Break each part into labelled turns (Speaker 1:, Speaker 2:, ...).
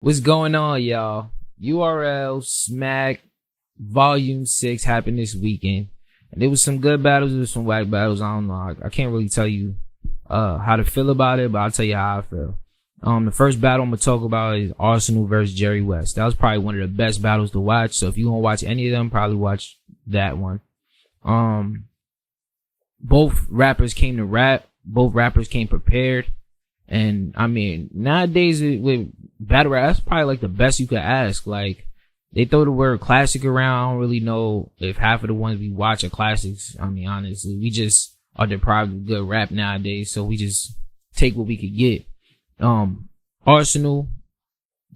Speaker 1: What's going on, y'all? URL Smack Volume 6 happened this weekend. And there was some good battles, there was some whack battles. I don't know. I can't really tell you how to feel about it, but I'll tell you how I feel. The first battle I'm gonna talk about is Arsenal versus Jerry West. That was probably one of the best battles to watch. So if you want to watch any of them, probably watch that one. Both rappers came to rap. Both rappers came prepared. And I mean, nowadays with battle rap, that's probably like the best you could ask. Like, they throw the word classic around. I don't really know if half of the ones we watch are classics. I mean, honestly, we just are deprived of good rap nowadays. So we just take what we could get. Arsenal,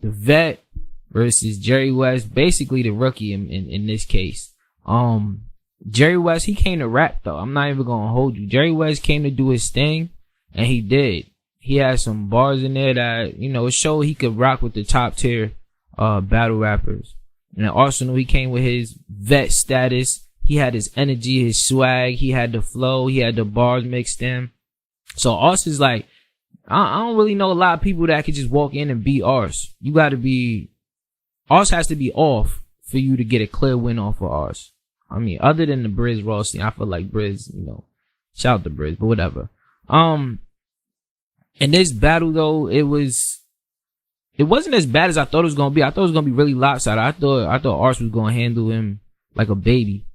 Speaker 1: the vet versus Jerry West, basically the rookie in this case. Jerry West, he came to rap though. I'm not even gonna hold you. Jerry West came to do his thing, and he did. He had some bars in there that, it showed he could rock with the top tier battle rappers. And at Arsenal, he came with his vet status. He had his energy, his swag. He had the flow. He had the bars mixed in. So Arsenal's like, I don't really know a lot of people that could just walk in and beat Ars. You gotta be, Ars has to be off for you to get a clear win off of Ars. I mean, other than the Briz Ross, I feel like Briz, shout out to Briz, but whatever. In this battle though, it wasn't as bad as I thought it was gonna be. I thought it was gonna be really lopsided. I thought Ars was gonna handle him like a baby.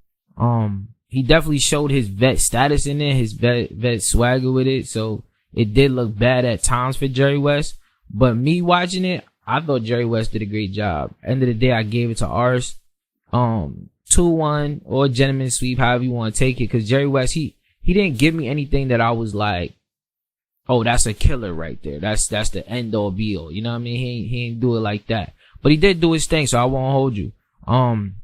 Speaker 1: He definitely showed his vet status in there, his vet swagger with it. So it did look bad at times for Jerry West. But me watching it, I thought Jerry West did a great job. End of the day, I gave it to Ars. 2-1 or gentleman sweep, however you want to take it. Cause Jerry West, he didn't give me anything that I was like, oh, that's a killer right there. That's the end all be all. You know what I mean? He ain't do it like that. But he did do his thing, so I won't hold you. I'm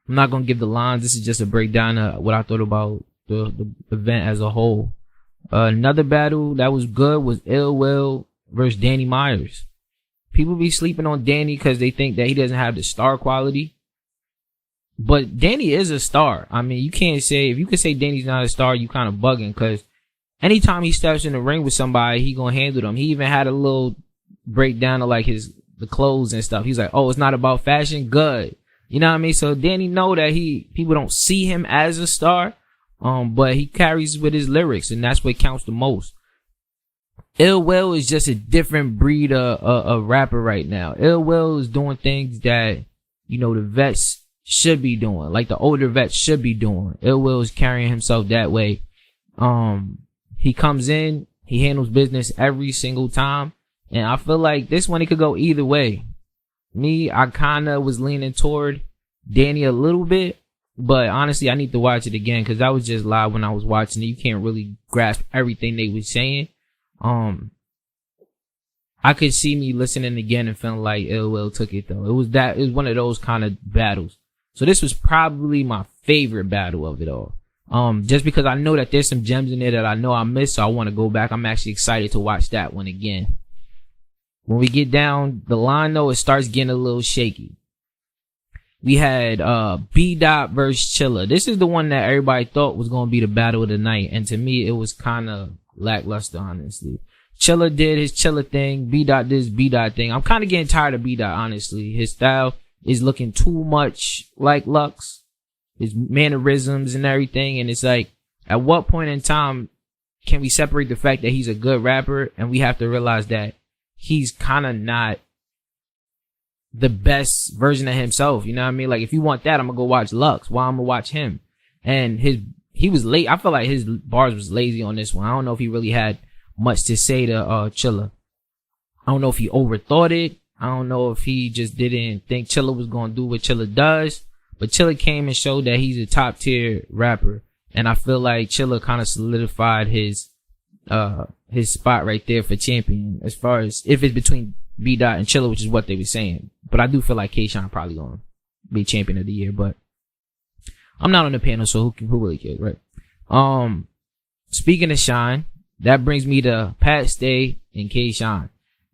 Speaker 1: not gonna give the lines. This is just a breakdown of what I thought about the event as a whole. Another battle that was good was Ill Will versus Danny Myers. People be sleeping on Danny because they think that he doesn't have the star quality. But Danny is a star. I mean, if you can say Danny's not a star, you kind of bugging, because anytime he steps in the ring with somebody, he gonna handle them. He even had a little breakdown of like the clothes and stuff. He's like, oh, it's not about fashion? Good. You know what I mean? So Danny know that people don't see him as a star, but he carries with his lyrics, and that's what counts the most. Ill Will is just a different breed of rapper right now. Ill Will is doing things that, the vets should be doing, like the older vets should be doing. Ill Will is carrying himself that way. He comes in, he handles business every single time, and I feel like this one, it could go either way. I kinda was leaning toward Danny a little bit, but honestly, I need to watch it again, because I was just live when I was watching it. You can't really grasp everything they were saying. I could see me listening again and feeling like Ill Will took it though. It was one of those kind of battles. So this was probably my favorite battle of it all. Just because I know that there's some gems in there that I know I missed, so I want to go back. I'm actually excited to watch that one again. When we get down the line though, it starts getting a little shaky. We had B-Dot versus Chilla. This is the one that everybody thought was going to be the battle of the night, and to me it was kind of lackluster, honestly. Chilla did his Chilla thing, B-Dot did his B-Dot thing. I'm kind of getting tired of B-Dot, honestly. His style is looking too much like Lux, his mannerisms and everything, and it's like, at what point in time can we separate the fact that he's a good rapper and we have to realize that he's kind of not the best version of himself? You know what I mean? Like, if you want that, I'm gonna go watch Lux. Why I'm gonna watch him? And he was late. I feel like his bars was lazy on this one. I don't know if he really had much to say to Chilla. I don't know if he overthought it. I don't know if he just didn't think Chilla was gonna do what Chilla does. But Chilla came and showed that he's a top tier rapper, and I feel like Chilla kind of solidified his spot right there for champion, as far as if it's between B-Dot and Chilla, which is what they were saying. But I do feel like Kshawn probably gonna be champion of the year, but I'm not on the panel, so who really cares, right? Speaking of Shine, that brings me to Pat Stay and Kshawn.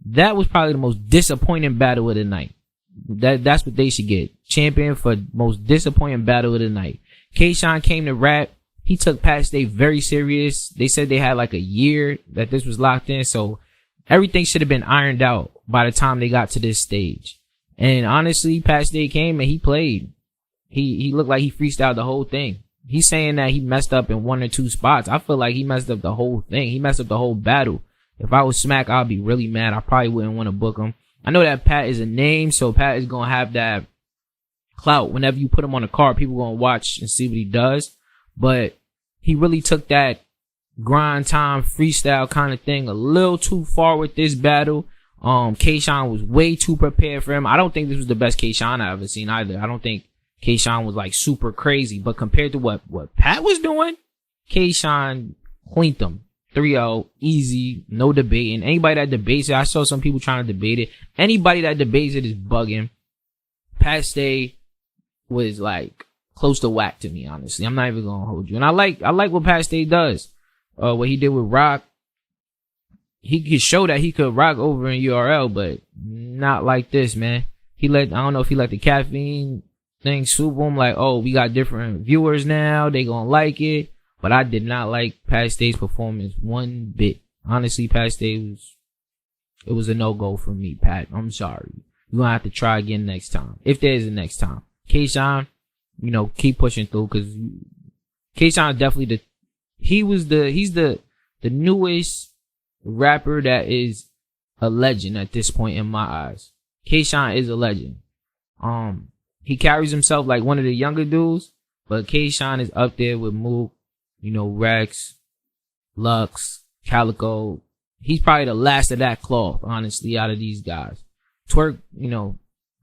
Speaker 1: That was probably the most disappointing battle of the night. That's what they should get. Champion for most disappointing battle of the night. Kshawn came to rap. He took Pat Stay very serious. They said they had like a year that this was locked in, so everything should have been ironed out by the time they got to this stage. And honestly, Pat Stay came and he played. He looked like he freestyled the whole thing. He's saying that he messed up in 1 or 2 spots. I feel like he messed up the whole thing. He messed up the whole battle. If I was Smack, I'd be really mad. I probably wouldn't want to book him. I know that Pat is a name, so Pat is going to have that clout. Whenever you put him on a card, people going to watch and see what he does. But he really took that grind time freestyle kind of thing a little too far with this battle. Kshawn was way too prepared for him. I don't think this was the best Kshawn I ever seen either. I don't think Kshawn was like super crazy, but compared to what Pat was doing, Kshawn cleaned him. 3-0, easy, no debating. Anybody that debates it, I saw some people trying to debate it. Anybody that debates it is bugging. Pat Stay was like close to whack to me, honestly. I'm not even gonna hold you. And I like what Pat Stay does. What he did with Rock. He could show that he could rock over in URL, but not like this, man. I don't know if he let the caffeine thing swoop him, like, oh, we got different viewers now, they gonna like it. But I did not like Pat Stay's performance one bit. Honestly, Pat Stay it was a no-go for me, Pat. I'm sorry. You're gonna have to try again next time. If there is a next time. Kshawn, keep pushing through, cause Kshawn definitely he's the newest rapper that is a legend at this point in my eyes. Kshawn is a legend. He carries himself like one of the younger dudes, but Kshawn is up there with Mook, Rex, Lux, Calico. He's probably the last of that cloth, honestly, out of these guys. Twerk,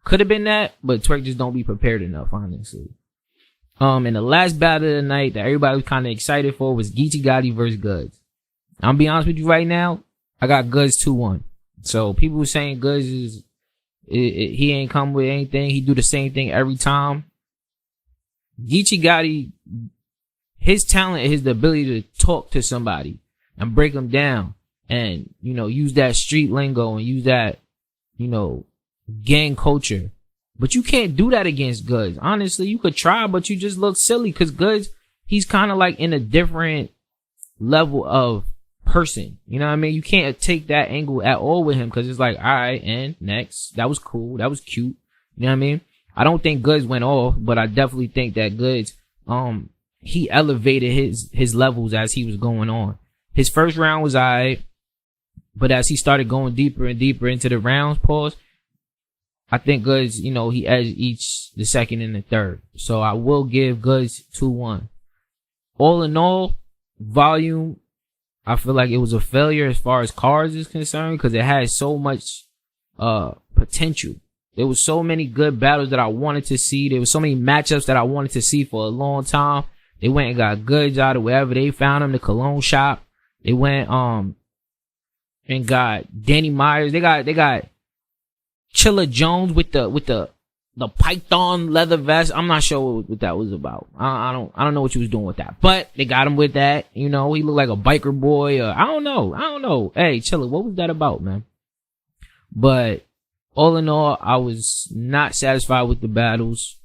Speaker 1: could have been that, but Twerk just don't be prepared enough, honestly. And the last battle of the night that everybody was kind of excited for was Geechee Gotti versus Goods. I'm be honest with you right now, I got Goods 2-1. So people were saying Goods he ain't come with anything. He do the same thing every time. Geechee Gotti, his talent is the ability to talk to somebody and break them down and, use that street lingo and use that, gang culture. But you can't do that against Goods. Honestly, you could try, but you just look silly because Goods, he's kind of like in a different level of person. You know what I mean? You can't take that angle at all with him because it's like, all right, and next. That was cool. That was cute. You know what I mean? I don't think Goods went off, but I definitely think that Goods, he elevated his levels as he was going on. His first round was alright, but as he started going deeper and deeper into the rounds, I think Goods, he edged the second and the third. So I will give Goods 2-1. All in all, volume, I feel like it was a failure as far as cards is concerned because it had so much potential. There was so many good battles that I wanted to see. There was so many matchups that I wanted to see for a long time. They went and got Goods out of wherever they found him, the cologne shop. They went and got Danny Myers. They got Chilla Jones with the python leather vest. I'm not sure what that was about. I don't know what you was doing with that, but they got him with that. He looked like a biker boy. I don't know. Hey, Chilla, what was that about, man? But all in all, I was not satisfied with the battles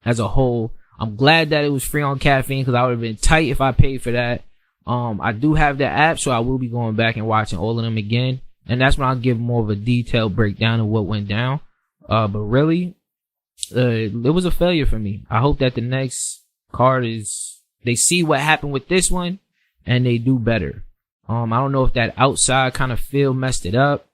Speaker 1: as a whole. I'm glad that it was free on caffeine because I would have been tight if I paid for that. I do have the app, so I will be going back and watching all of them again. And that's when I'll give more of a detailed breakdown of what went down. But really, it was a failure for me. I hope that the next card they see what happened with this one and they do better. I don't know if that outside kind of feel messed it up.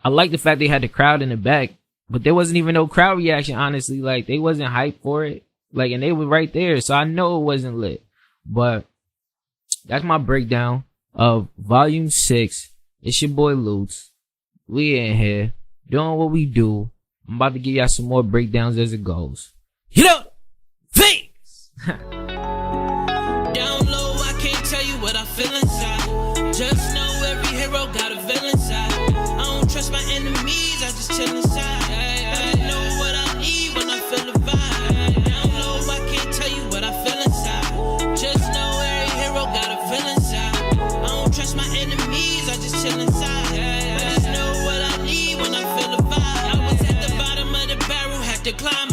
Speaker 1: I like the fact they had the crowd in the back, but there wasn't even no crowd reaction, honestly. Like, they wasn't hyped for it. Like, and they were right there, so I know it wasn't lit. But that's my breakdown of Volume 6. It's your boy Lutz. We in here doing what we do. I'm about to give y'all some more breakdowns as it goes. Things!
Speaker 2: Down low, I can't tell you what I feel inside. Just know every hero got a villain side. I don't trust my enemies, I just chill inside. I know what I need when I feel the vibe. Down low, I can't tell you what I feel inside. Just know every hero got a villain side. I don't trust my enemies, I just chill inside. I just know what I need when I feel the vibe. I was at the bottom of the barrel, had to climb